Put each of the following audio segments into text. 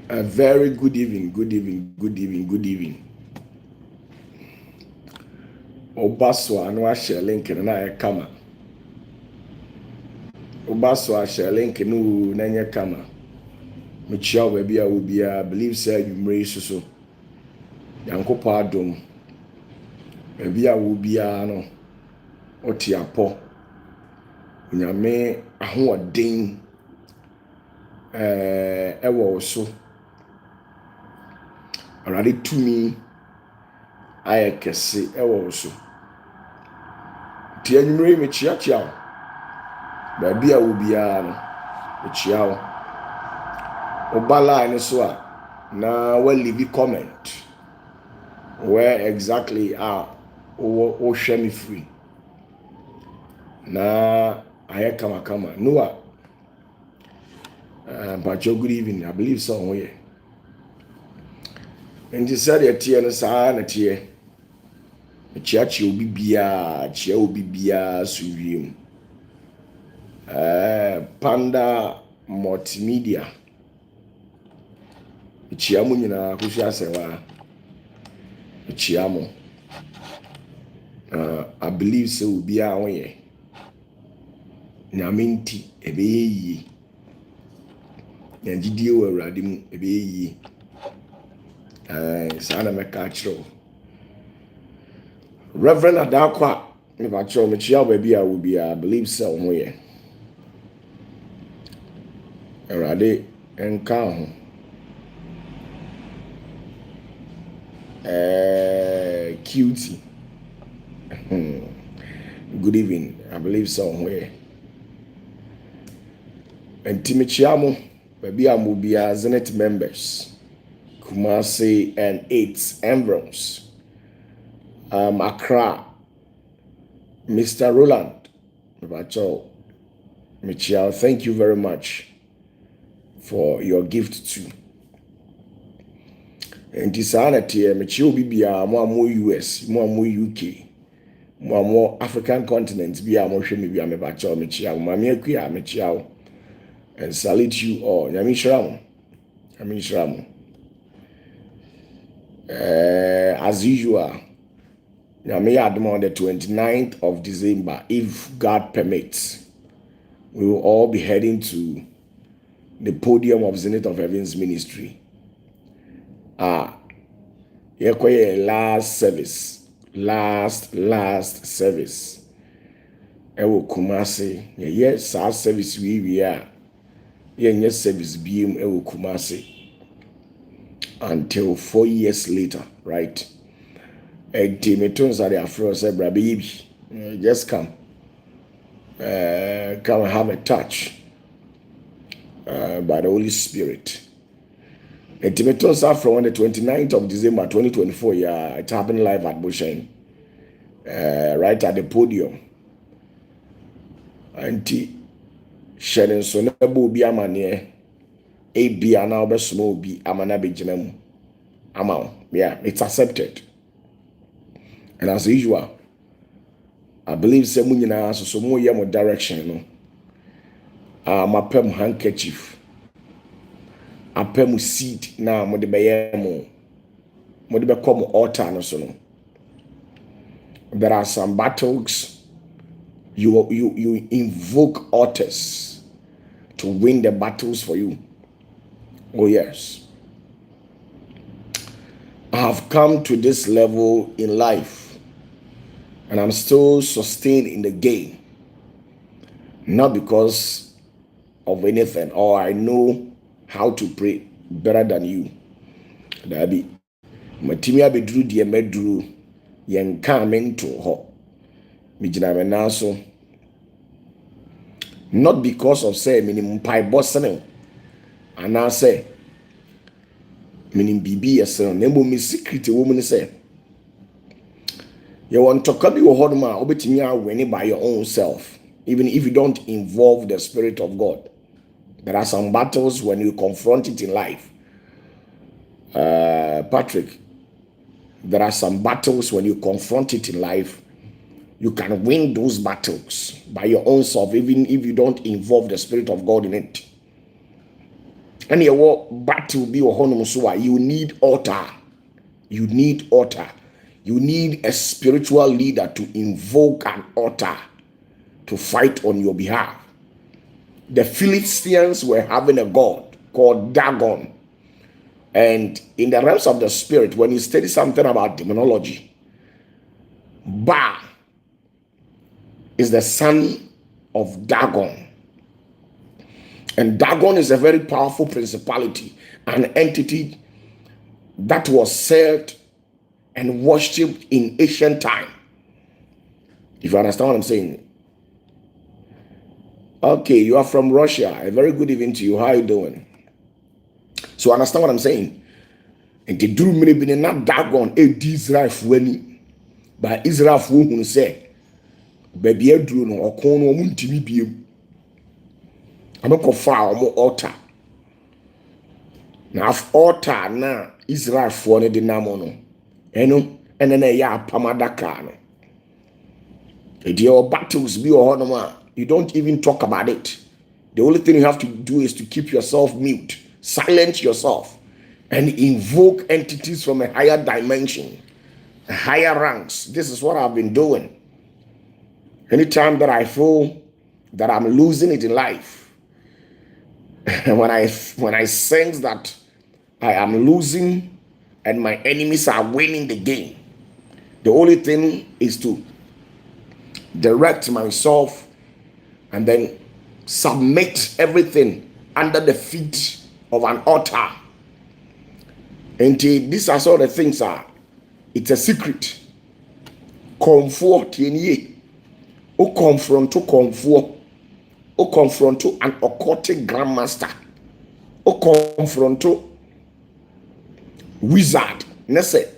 A very good evening, good evening, good evening, good evening. Obaso ano ahyɛ link no na ayɛ kama. Obaso ahyɛ link no na nyɛ kama. Mekyia wo baabi a wo biara, believe sɛ adwummere yi so. Yankopɔ adom. Baabi a wo biara no, wote apɔ. Onyame ahoɔden ɛwɔ wo so. Awurade tumi ayɛ kɛse ɛwɔ wo so. Nti adwummere yi mekyiakyia wo. Baabi a wo biara no, mekyia wo. Oba line so a na we leave comment where exactly wo hwɛ me free na ayɛ kama Noah Pacho, good evening. I believe so here. And you said that here no saa na tie chiachi obi bia chia obi bia suwiem Panda multimedia chia mu nyina kuhwe asewa chia mo I believe so obi a onye nyaminti ebeyi nyagidie wo awurade mu ebeyi sana meka kyerɛ Reverend Adakwa me ba kyerɛ me chia baabi a wo bia I believe so onye awurade enka ho cutie. Good evening. I believe somewhere. And Timichiamo, maybe Amubia Zenit members, Kumasi and 8 emblems. Accra, Mr. Roland, Michiao, thank you very much for your gift too. And this anati Michio Bibia, more US, more UK. More African continents be a motion maybe I'm about to Michiao, Mamia Quia, Michiao, and salute you all. Yamishram. As usual, Yami Adam on the 29th of December, if God permits, we will all be heading to the podium of Zenith of Heaven's ministry. Last service. Last service. Ewo Kumasi. Yes, our service we are. Yes, service beam ewo Kumasi. Until 4 years later, right? And Timetons are there for us, baby. Just come. Come and have a touch by the Holy Spirit. And Timetons are from the 29th of December 2024. Yeah, it happened live at Bushen. Right at the podium. Auntie Shannon Sonabo be a man a be an albert small be a man abijinum. Amount. Yeah, it's accepted. And as usual, I believe Semunina so more yamo direction. My pem handkerchief. Apem seed na mo de beyemo. Mo de become altar no so no. There are some battles you invoke altars to win the battles for you. Oh yes. I have come to this level in life and I'm still sustained in the game. Not because of anything or I know how to pray better than you. Dabi. Matimi abedru die medru yen coming to ho. Mijina menaso. Not because of say minimum pie bossing. And I say minim bibi yesen nembo mi secret woman say. You want to copy your hodma obetimi awene by your own self, even if you don't involve the Spirit of God. There are some battles when you confront it in life. Patrick, there are some battles when you confront it in life. You can win those battles by your own self, even if you don't involve the Spirit of God in it. And your battle be so you need altar. You need altar. You need a spiritual leader to invoke an altar to fight on your behalf. The Philistines were having a god called Dagon. And in the realms of the spirit, when you study something about demonology, Ba is the son of Dagon. And Dagon is a very powerful principality, an entity that was served and worshipped in ancient time. If you understand what I'm saying. Okay, you are from Russia. A very good evening to you. How are you doing? So understand what I'm saying. And the drew me be not Dagon Israel fweni. But Israel who say baby a drew no or corn or muntimi be. I'm not far or more altar. Now altar na Israel for the namono. And then a ya pamadaka. Your battles be or no. You don't even talk about it. The only thing you have to do is to keep yourself mute, silence yourself, and invoke entities from a higher dimension, higher ranks. This is what I've been doing. Anytime that I feel that I'm losing it in life, when I sense that I am losing and my enemies are winning the game, the only thing is to direct myself and then submit everything under the feet of an altar. And these are all the things are. It's a secret. Comfort ye. O confront an occultic grandmaster. O confront wizard. Nese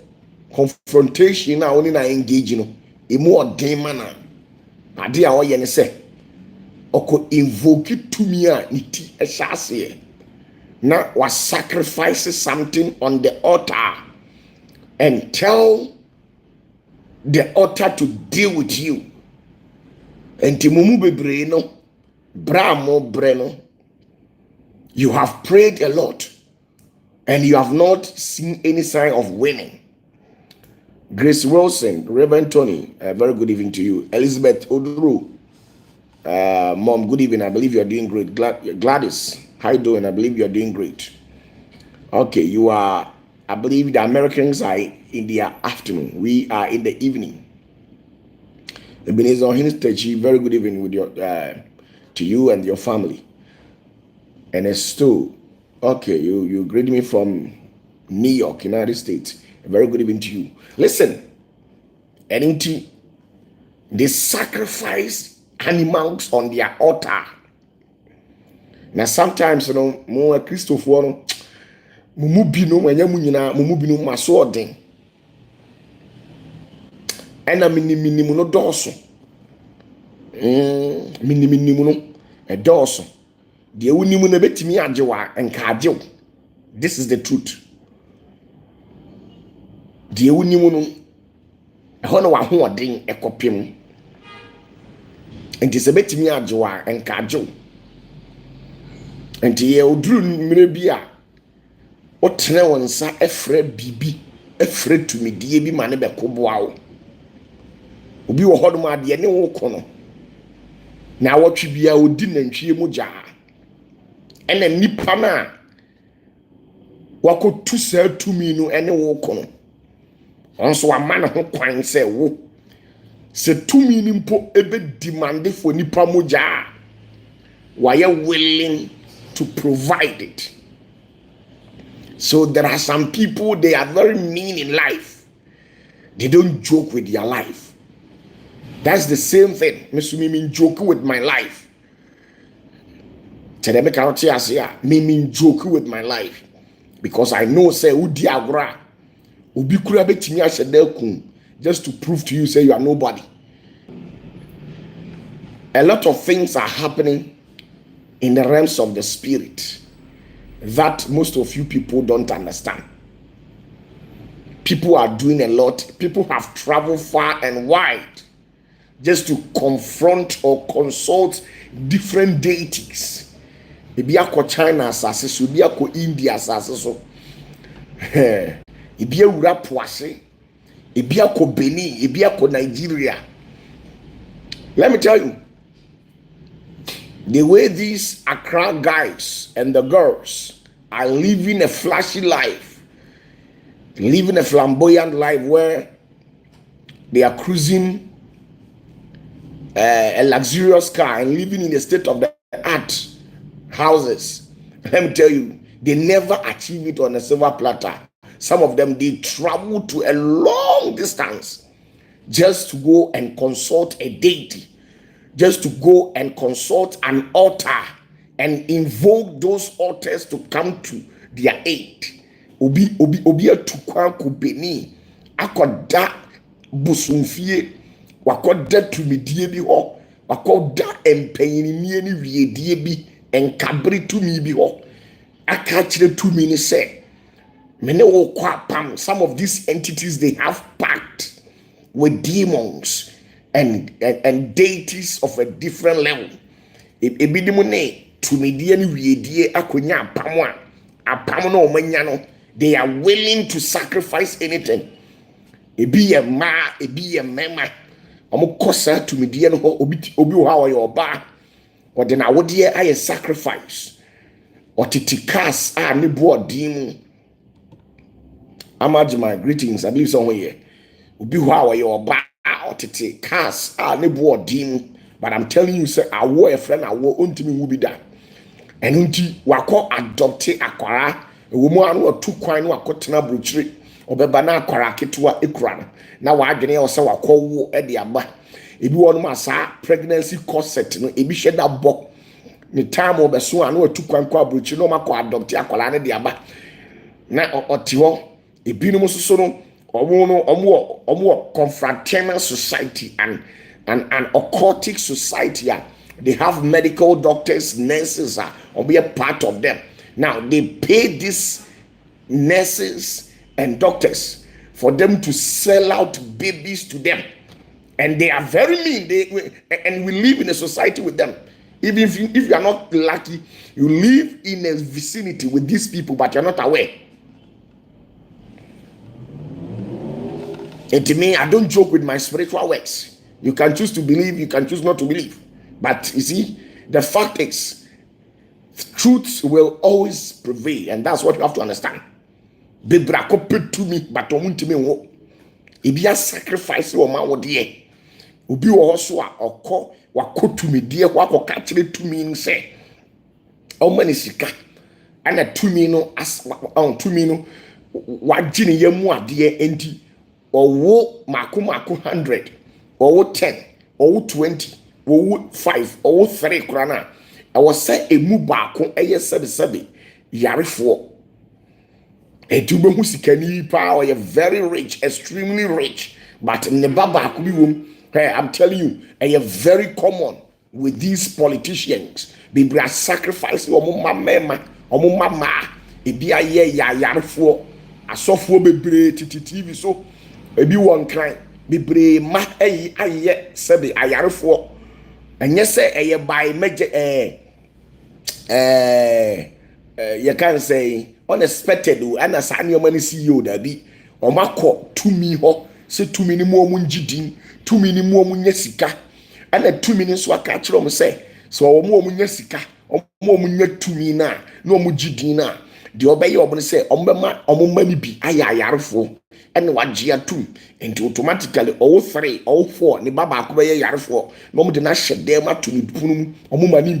confrontation na only na engage no. Emu demon na. Ade a oye ne se. Oko invoke to me niti eshase na was sacrifice something on the altar and tell the altar to deal with you. And timumu bebre no bramo breno, you have prayed a lot and you have not seen any sign of winning. Grace Wilson, Reverend Tony, very good evening to you. Elizabeth Oduru, Mom, good evening. I believe you are doing great. Gladys, how you doing? I believe you are doing great. Okay, you are. I believe the Americans are in the afternoon. We are in the evening. Ebenezer Hinstechi, very good evening with your to you and your family. And it's still okay. You greet me from New York, United States. A very good evening to you. Listen, and they sacrifice animals on their altar. Now sometimes you know more Christopher no mumubino manyamunyina mumubino masodin ena miniminimu no doso miniminimu no e doso de wunimu na betimi ajewa enka ajew. This is the truth. De wunimu no ho na wa ho odin ekopem enti se betimi ajewa enka ajew. Enti ye oduru mire bi a otene wonsa efre bibi efre tumidie bi mane be koboa wo obi wo hodom ade ne wo kono na wotwe bia odi nantwie mu gya ena nipa na wakotu sa tumi no ene wo kono onso amana ho kwan se wo se tumi ni mpo ebe demand for nipa mu gya why are willing to provide it. So there are some people, they are very mean in life. They don't joke with their life. That's the same thing. Me joke with my life. Today me can't say me joke with my life because I know say udi agora obi kura betimi ahyedakum just to prove to you say you are nobody. A lot of things are happening in the realms of the spirit that most of you people don't understand. People are doing a lot. People have traveled far and wide just to confront or consult different deities ebi akọ China asase so, ebi akọ India asase so, ebi awura poase, ebi akọ Benin, ebi akọ Nigeria. Let me tell you, the way these Accra guys and the girls are living a flashy life, living a flamboyant life where they are cruising a luxurious car and living in a state of the art houses. Let me tell you, they never achieve it on a silver platter. Some of them, they travel to a long distance just to go and consult a deity, just to go and consult an altar and invoke those altars to come to their aid. Obi atukwa kubeni akoda busumfie wakoda tumidie bi ho, wakoda empanyinimie ni wiedie bi enkabri tumi bi ho, aka kire tumi ni se mene wo kwa pam. Some of these entities, they have pact with demons and deities of a different level. Ebidimu ne tumidie ni wiedie akonya apam apam no omanya no, they are willing to sacrifice anything. Ebi ye ma, ebi ye mema. Omo kosa tumidie no ho, obi wo ha wo yoba. Or then I would hear a sacrifice. Or titikas ne boadim. My greetings. I believe somewhere here. Obi wo ha wo yoba or titikas ne boadim. But I'm telling you, sir, I wore a friend, I wore untimi wubida. And unti wako adopte akwara. Womu anu otu kwan no akotena brochire obeba na akwara ketewa ekura na waadwene o se wakwo e de aba ebi wonu asa pregnancy corset no ebi hweda bo ni time obeso anu otu kwan kwa brochire no makọ adopt akwara ne de aba na oti ho ebi no soso no omo confraternal society and an occultic society. They have medical doctors, nurses or be a part of them. Now, they pay these nurses and doctors for them to sell out babies to them. And they are very mean. And we live in a society with them. Even if you are not lucky, you live in a vicinity with these people, but you're not aware. And to me, I don't joke with my spiritual works. You can choose to believe, you can choose not to believe. But you see, the fact is, truth will always prevail, and that's what you have to understand. Bebra kopet to me, but omuntime wo. Ebia sacrifice wo ma wo de. Obi wo so a okọ wakotu me de wakoka kire to me nse. O mani sika. Ana to me no as on to me no wagine yamu ade enti owo mako 100, owo 10, owo 20. 5 or 3 krana. I was say a mubako a year 7 yarifo. A tubo husikani power, you're very rich, extremely rich. But in the baba hey, I'm telling you, you're very common with these politicians. They bring sacrifice or mama or mama. It be a year yarifo. A software be TV so maybe one kind. Be brave ma a sabi a yarifo. And yes, say by major you can say unexpected and as any money CEO that be or mako to me ho say 2 minimum munjidin 2 minimum munyesika and a 2 minutes wa catch them say so more munyesika or more munya to me na no mujidina the obey you say money be ayarfo and what Gia2 and automatically all 3 all 4 ni baba akobeye yarfo no mo de na hyede ma to ni punum omumani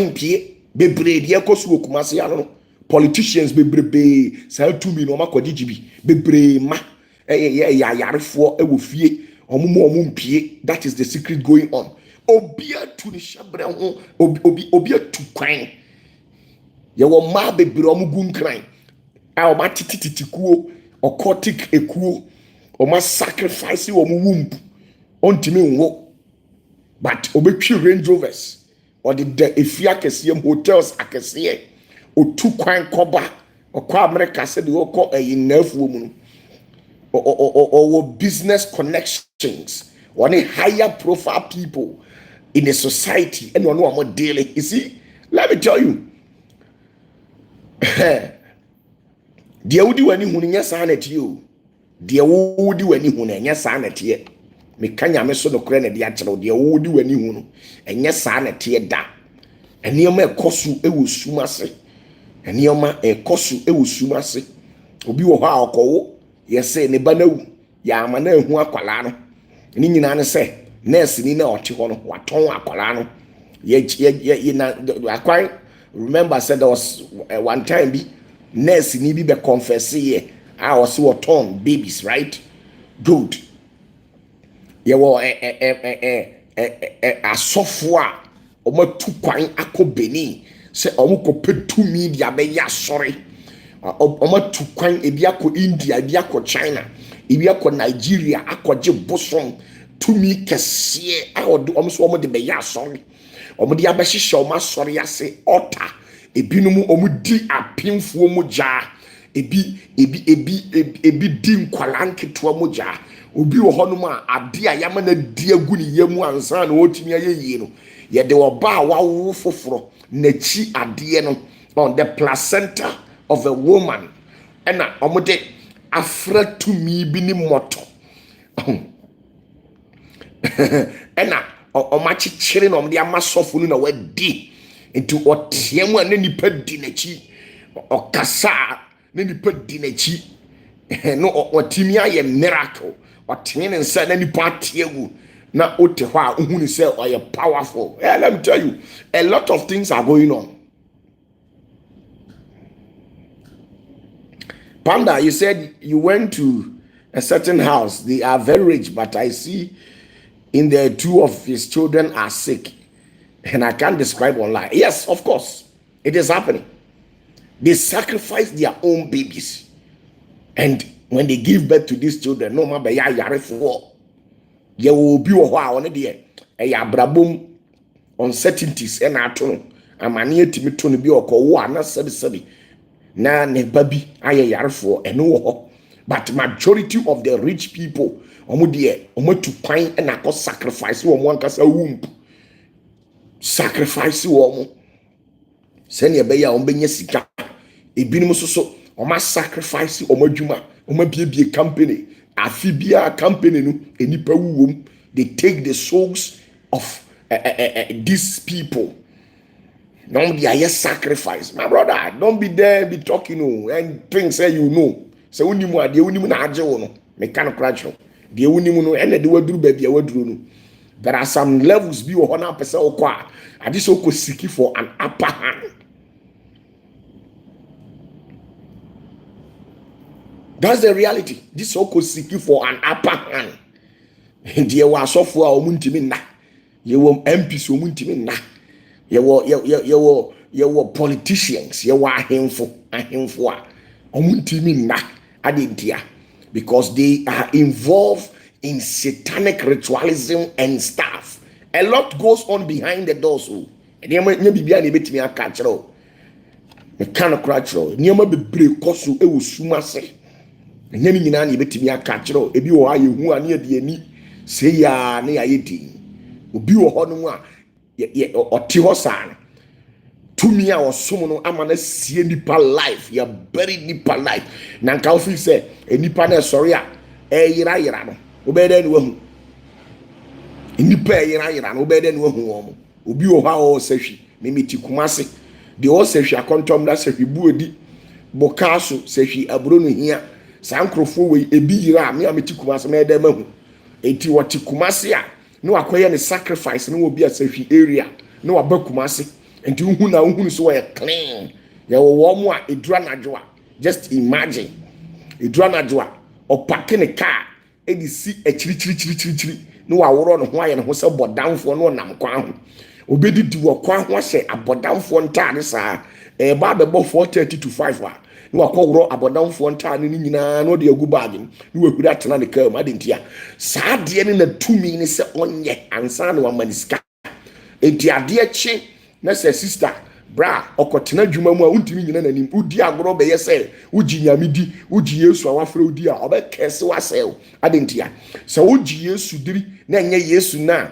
mpie bebre de ekosu okumase ya no politicians bebrebe say 2 million no makodi gibi bebre ma yarfo ewo fie omumpie. That is the secret going on. Obia to ni shabre ho obia to kwan ye wo ma bebre omugun kran Oma titikuo occultic ekuo oma sacrifice wo mu womb ontime nwo but obetwi Range Rovers or the efia kesiem hotels akese otu kwan koba okwa America said we call a inafuo mu or business connections or higher profile people in a society and one more daily. You see, let me tell you. Dear would do any who sign at you. Dear would do any who and yes sign at ye. Me kanya me so no crane the actual dear would do any who and yes sign at ye da. And near me kosu e will sumase. And near my a kosu e will sumase. Obi wo ha okowo. Yes say ne banawu. Ya mana hu akwala no. Ni nyina ne say nurse ni na ote ho no waton akwala no. Ye na akwan. Remember I said there was one time be nurse ni be confess here. I was waton babies, right? Good. Ye wo asofo a omo tu kwan akobeni se omo ko petu media be ya sorry. Omo tu kwan ebi akọ India, ebi akọ China, ebi akọ Nigeria, akọje bosom tumi kese a omo so omo de be ya sorry. Omo de abehihye omo sorry ase altar. Ebinom omo di apimfuo mu ja. Ebi di nkwalanketo mu ja. Obi wo honom a ade a yama na di agu ni yemu ansa na otimi ayeye no. Ye de oba a wawo foforo na chi ade no on the placenta of a woman. And omode afra to me bi ni moto. And omachi chire no omde amasofo no na wadi into otiemu na nipa di na chi okasa na nipa di na chi no otimi aye miracle otimi ne nsa na nipa tiegu na ote ho a uhunu say oye powerful. Yeah, let me tell you, a lot of things are going on. Panda, you said you went to a certain house. They are very rich, but I see in there 2 of his children are sick. And I can't describe online. Yes, of course, it is happening. They sacrifice their own babies. And when they give birth to these children, no matter ya yare for you will be on the brabum uncertainties and atono. I'm near to me to be or one, sabi. Na ne baby aye yarefo eno ho, but majority of the rich people omo de omo to kwan and akọ sacrifice wo mo ankasa womb sacrifice wo mo sene be ya omo benya sika ebinim so omo sacrifice omo adwuma omo biebie company afibia company no enipa wuwom. They take the souls of these people. Don't be a sacrifice, my brother. Don't be there, be talking, and things say you know. So when you are the only one, mechanical crash, the only one, and the word do baby, I would do. There are some levels be 100% or I just so seeking for an upper hand. That's the reality. This so seeking for an upper hand. There was software or muntimina. You were MPs or muntimina. You were politicians. You were ahemfo omuntimina adintia, because they are involved in satanic ritualism and stuff. A lot goes on behind the doors. So, Niama be break kosu e usumase. Nyani nyina na betimi akachiro ebi wo aye hu ani de ani se ya na ya yedi obi wo ho no a ye oti ho san tumi a osom no ama na sie nipa life ya bury nipa life na nka ofi se nipa na sorry a yira no obede ni wahu nipa yira no obede ni wahu wo obi wo ha o sehwi memeti kumase de o sehwi akontom da sehwi buodi bokaso sehwi aburo no hia sankrofo we ebi yira me ameti kumase me da mahu enti woti kumase a no akoye ne sacrifice no obi asehwi area no waba kumase enti uhunu so we clean ya wo mo a edura nadwo a just imagine edura nadwo a opake ne car edi si achiri no waworo no ho aye ne ho se bodamfo no nam kwan ho obedi di wo kwan ho hye abodamfo ntade saa ba bebo 4:30 to 5 a no akọworo abodamfo ntade ni nyina no de agu bag no wehuri atena ne car ma de ntia saa de ne na tumi ne se onye ansa no amaniska enti ade chi na se sister bra okotena dwuma mu a untimi nyina nanim udi agoro be yese uji nyamidi uji Yesu awafre udi a obekese wasel adentia se uji Yesu diri na enye Yesu na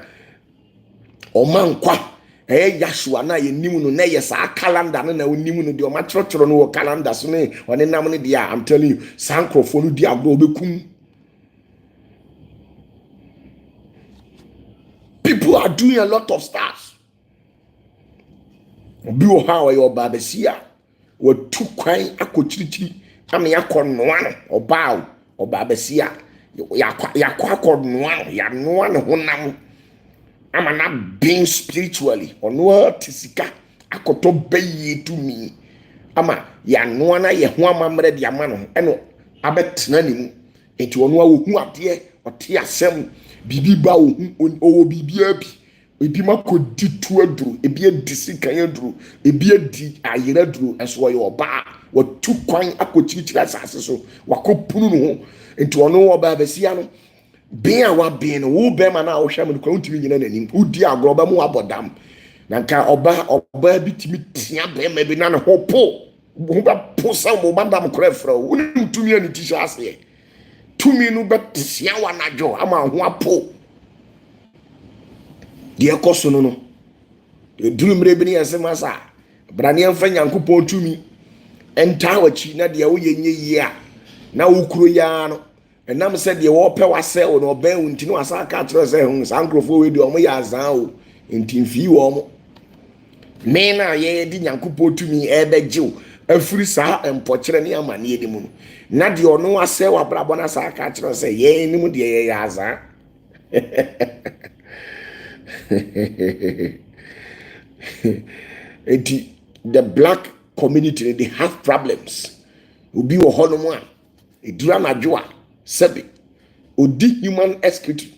Omankwa Yashua na ye nimu no na yes calendar na onimu no de omatrotro no calendar so ne one nam ne dia. I'm telling you, sankrofo no dia agro obekum. People are doing a lot of stuff. Obi o ha your babesia we tu kwan akochirichiri am yakọ noa no oba o babesia yakọ akonoa ya noa no honam. I'm not being spiritually or no tisika akoto beye to me. Ama ya no na ye ho amamre de amano eno abetena ni mu enti ono a ohu ade ote asem bibi ba owo bibi abi ebi makodi tu aduru ebi adi sika aduru ebi adi ayere aduru enso ye oba watu kwan akochirichiri asase so wakopunu no ho enti ono oba besia no being our being who be man na ohwa me kwa ntimi nyina nanim udi agroba mu abodam na nka oba bitimi tia be ma bi na ne hopo hu ba posa mo bandam krefra woni tumi ani tisha ase tumi no betia wanajo ama ho apo de ekoso no duru mre bi ne yesema sa brane amfa nyankopon tumi enta wachi na de wo yenye yi a na wukuro ya no enam said ye wo pe wase wo no ben unti no asa ka tro se hu sankrofo we di omo ya azan o nti mfi wo omo me na ye di nyankopo tumi ebegiw afuri sa empokere ne amane edi mu na de ono ase wa brabo na sa ka tro se ye ni mu de ye ya azan the black community, they have problems. Ubi wo hono mu a edura na dwoa sebe odi human excretory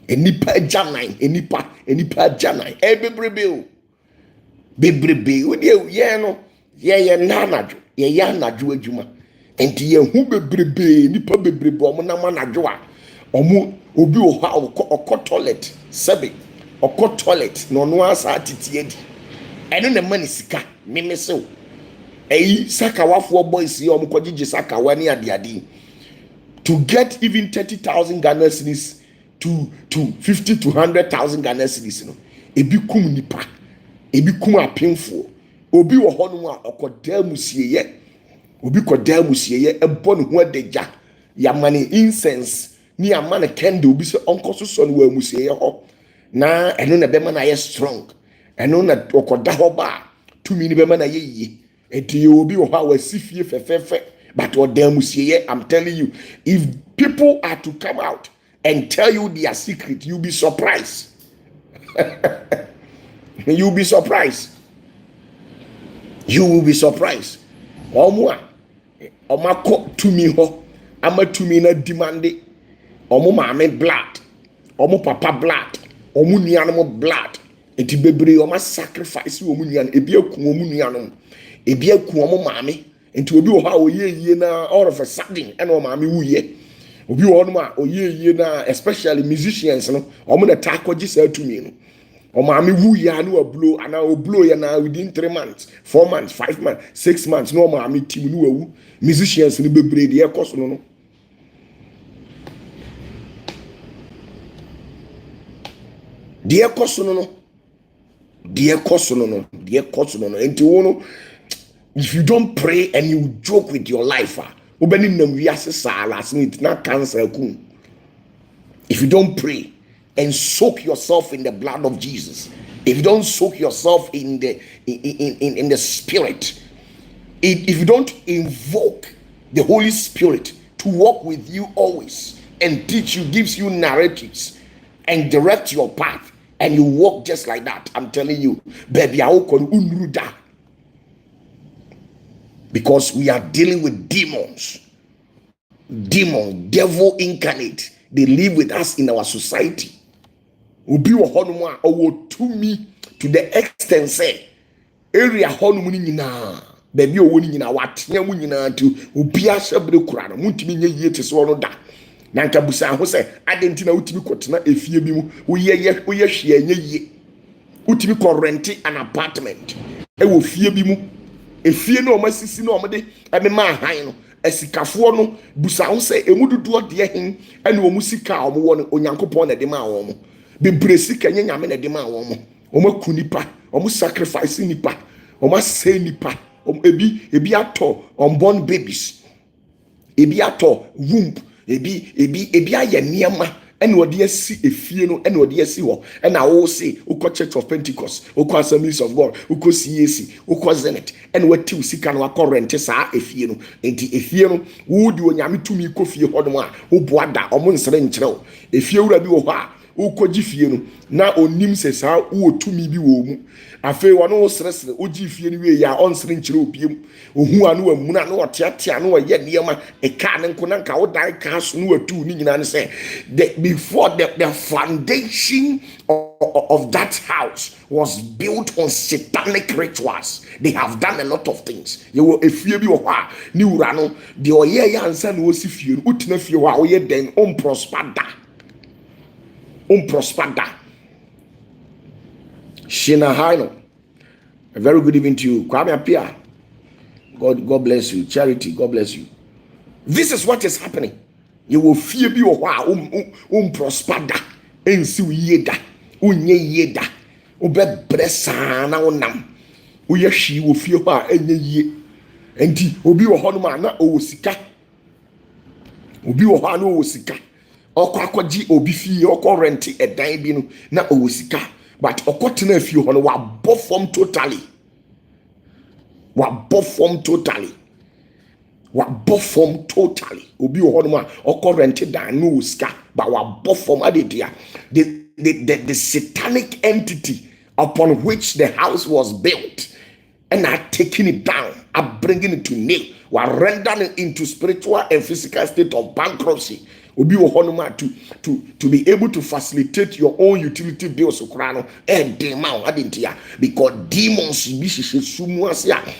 enipa janan enipa janan bebrebe odi ye no ye nanadwo ye ya nadwo adwuma enti ye hu bebrebe enipa bebrebe omo na manadwo a omo obi wo ha okọ toilet sebe okọ toilet no no asa atitie di eno na mani sika memesew eyi sakawafo boys ye omo kogije sakawa ni ade to get even 30,000 Ghana cedis to 50 to 100,000 Ghana cedis no ebi kum nipa ebi kum apemfo obi wo hono a okoda musieye obi koda musieye ebo ne ho adagya yamane incense ni amane candle obi se onkoso so no wa musieye ho na eno na be ma na ye strong eno na okoda ho ba tumi ni be ma na ye yie enti obi wo ha wa sifie fefefe. But what them will say, I'm telling you, if people are to come out and tell you their secret, you'll be surprised. You'll be surprised. You will be surprised. Omwa omako to me ho, ama to me na demande. Omo mame blood, omo papa blood, omo nuanom blood. Eti bebre oma sacrifice omo nuan, ebi eku omo nuanom, ebi eku omo mame. Into obi wo ha oye na all of a sudden and o maami wuye obi wo no ma oye na especially musicians no omo na takoji sa tumi no o maami wuye anu o blow ana o blow ya na within 3 months 4 months 5 months 6 months no maami team no wawu musicians ni bebre de ekoso no de ekoso no enti wo no. If you don't pray and you joke with your life, if you don't pray and soak yourself in the blood of Jesus, if you don't soak yourself in the spirit, if you don't invoke the Holy Spirit to walk with you always and teach you, gives you narratives and direct your path, and you walk just like that, I'm telling you, baby, because we are dealing with demons, devil incarnate. They live with us in our society. Obi wo honoma owo to me to the extent say area honum ni nyina baby owo ni nyina watena mu nyina to obi asebre kura no muntimi nye yie te so no da na nka busa ho se adenti na utimi kotena efie bi mu wo ye hwe nye yie utimi ko rent an apartment e wo fie bi mu efie no masisi no omde emema han no esikafo no busa ho se emududu de hen ene omusika omo wo no onyankopon na de ma wo mo bebree sika nya nyame na de ma wɔn ku nipa wɔn sacrifice nipa wɔn asɛe nipa ebi atɔ unborn babies ebi atɔ womb ebi ayɛ nneɛma ɛna ɔde asi efie no ɛna ɔde asi hɔ ɛna ɔwɔse wokɔ Church of Pentecost wokɔ Assemblies of God wokɔ CAC wokɔ Zenith ɛna watiw sika no akɔ rente saa efie no enti efie no wodi onyame tumi kɔ fie hɔ no a woboa da ɔmo nsere nkyerɛw efie wura bi wɔ hɔ a wokɔgye fie no na onim sɛ saa wo tumi bi wɔ mu afei wɔno wo seresere ogye fie no wie ya ɔnsere nkyerɛ opiem ohu anu amuna na ɔteatea na ɔyɛ nneɛma ɛka ne nko na nka wo dan ka so no watu ni nyina ne sɛ before the foundation of that house was built on satanic rituals. They have done a lot of things. You will efie bi wɔ hɔ a ne wura no de ɔyɛ yɛ ansa na osi fie no utena fie hɔ a ɔyɛ den on prosper da Shina Haino, a very good evening to you. Kwame Apia, God bless you. Charity, God bless you. This is what is happening. You will fear be prosper da, ensi yeda, unye yeda, ube bresana onam, uye shi will fear her enye ye, enti obi wo honuma na osika, obi wo hanu osika. Okwaji obi fie okọ renti edan bi no na owosika but okotena fie ho no wa bofom totally obi ho no ma okọ renti dan no osika but wa bofom adedia the satanic entity upon which the house was built and are taking it down, are bringing it to nil, are rendering it into spiritual and physical state of bankruptcy. Obi wo honoma to be able to facilitate your own utility billsokrano because demons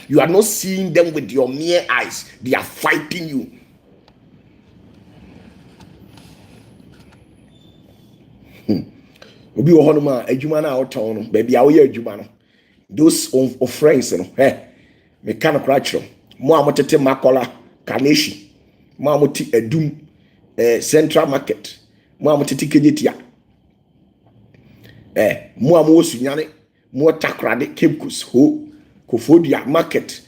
you are not seeing them with your mere eyes, they are fighting you. Obi wo honoma adwuma na awton no baby a wo ye adwuma no those of friends no me kan krachro mo amotete makola kaneshi mo amoti adum Central Market mo amotete kejetia mo amosunyane mo takrade kebkus ho kofodia market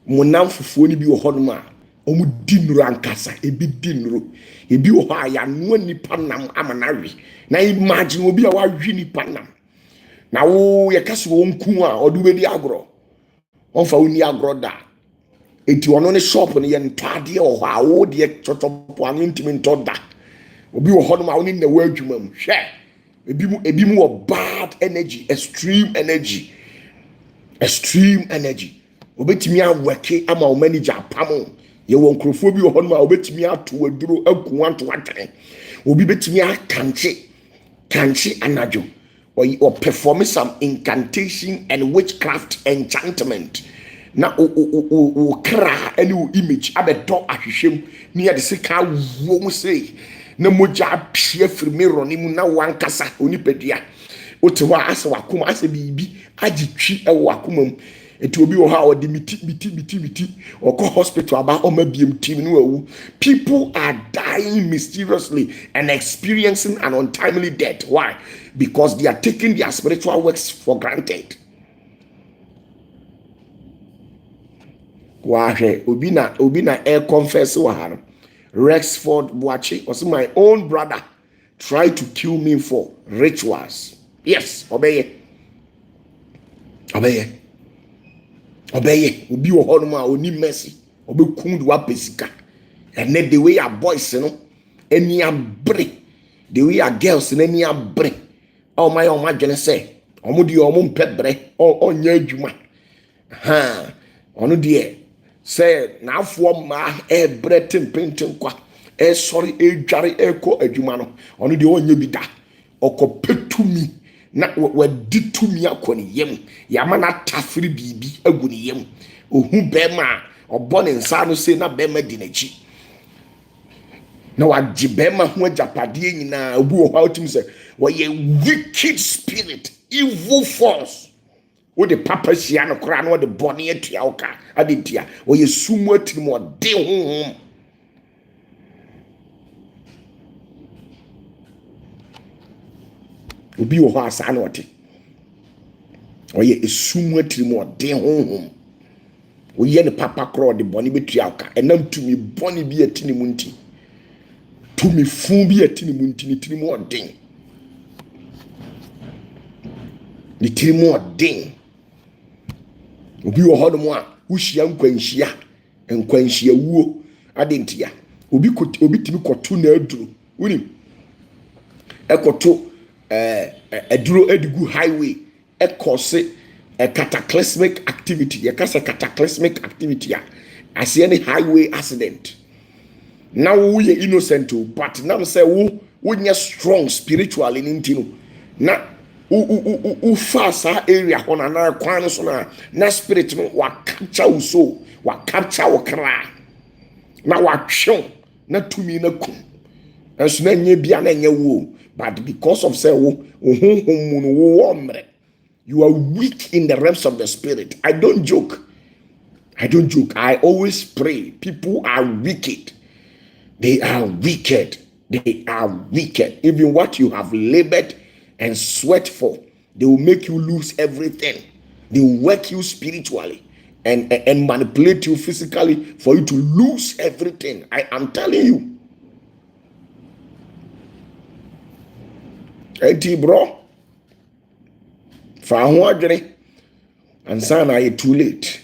mo namfufuo ni bi wo honoma omu dinuru ankasa ebi dinuru ebi wo ha ya no nipa nam amanawi na imagine obi a wa hwi nipa nam na wo ye kase wo nku a odu be di agro onfa woni agro da enti ono ne shop ne ye ntade o ha wo de chotopo anu ntimi ntoda obi wo hono ma woni na wa adwuma mu hwe ebi mu wo bad energy, extreme energy obetimi awake ama o manager pam ye wo nkrofo bi wo hono ma obetimi ato aduro akuwanto atene obi betimi kanche anajo or performing some incantation and witchcraft enchantment. Na o kra any image abedo ahwehwem near the sika wo say na moja pie firi mirror ni mu na wankasa onipadua otewa asa wakoma asa bibi agitwi e wakoma mu eti obi wo ha o de miti oko hospital aba o mabiem team no awu. People are dying mysteriously and experiencing an untimely death. Why? Because they are taking their spiritual works for granted. Wahe obina air confess wahano Rexford Boache was my own brother tried to kill me for rituals. Yes, obey obi wo hono ma oni mercy obi kundu wa pesika and the way our boys no eni abre the way our girls no eni abre oh my dwene say omo di omo mpebre onya adwuma ha ono de say na afo ma ebre tempenten kwa sorry dware eko adwuma no ono de onya bi da okopetumi na wadi tumi akoni yem yama na tafiri bibi aguni yem ohu bema obone nsa no se na bema di nachi na wagye bema ho agapade nyina obu ho autim se woye wicked spirit, evil force wo de papa sia no kra no de bone atua oka adetia woye sumu atim ode honhom. obi wo ho asa na ote oye esumu atirimu ode honhom oye ne papa kro de boni betua aka enam tumi boni bi atini mu nti tumi fun bi atini mu nti ni tirimu ode ni tirimu ode obi wo ho no a wohia nkwanhia wuo adentia obi timi koto na aduro unim ekoto aduro edigu highway ekose a cataclysmic activity yakasa cataclysmic activity as any highway accident now we innocent but now say we nya strong spiritually intino na u fasa area hona na kwan so na spirit no wa capture wo so wa capture wo kra na wa twon na tumi na kum enso na nya bia na nya wo but because of say wo honhom no wo omre you are weak in the realms of the spirit. I don't joke. I always pray. People are wicked. They are wicked. Even what you have labored and sweat for, they will make you lose everything. They will work you spiritually and manipulate you physically for you to lose everything. I am telling you. Hey, bro. Fa ho adwene ansa na ye too late.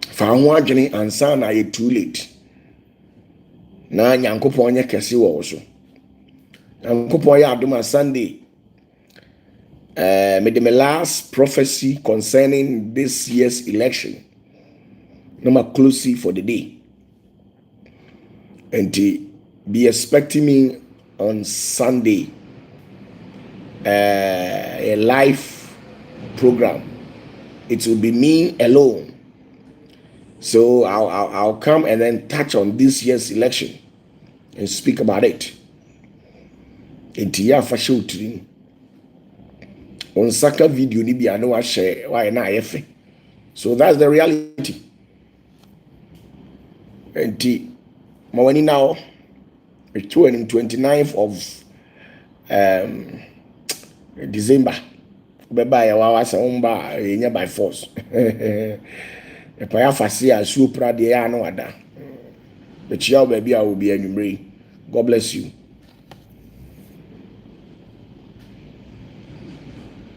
Fa ho adwene ansa na ye too late. Na Nyankopon nye kese wo so. Nyankopon ya adom Sunday. Made my last prophecy concerning this year's election. No more closely for the day. And be expecting me on Sunday. A live program. It will be me alone. So I'll come and then touch on this year's election and speak about it. Intia fashion trim. On saka video ni bi anu share why na yefe. So that's the reality. Enti mawani now it's 29th of December. Beba ya wawasa umba yenya by force. Epa ya fasi ya supra de ya no ada. Bechia baby I will be anyway. God bless you.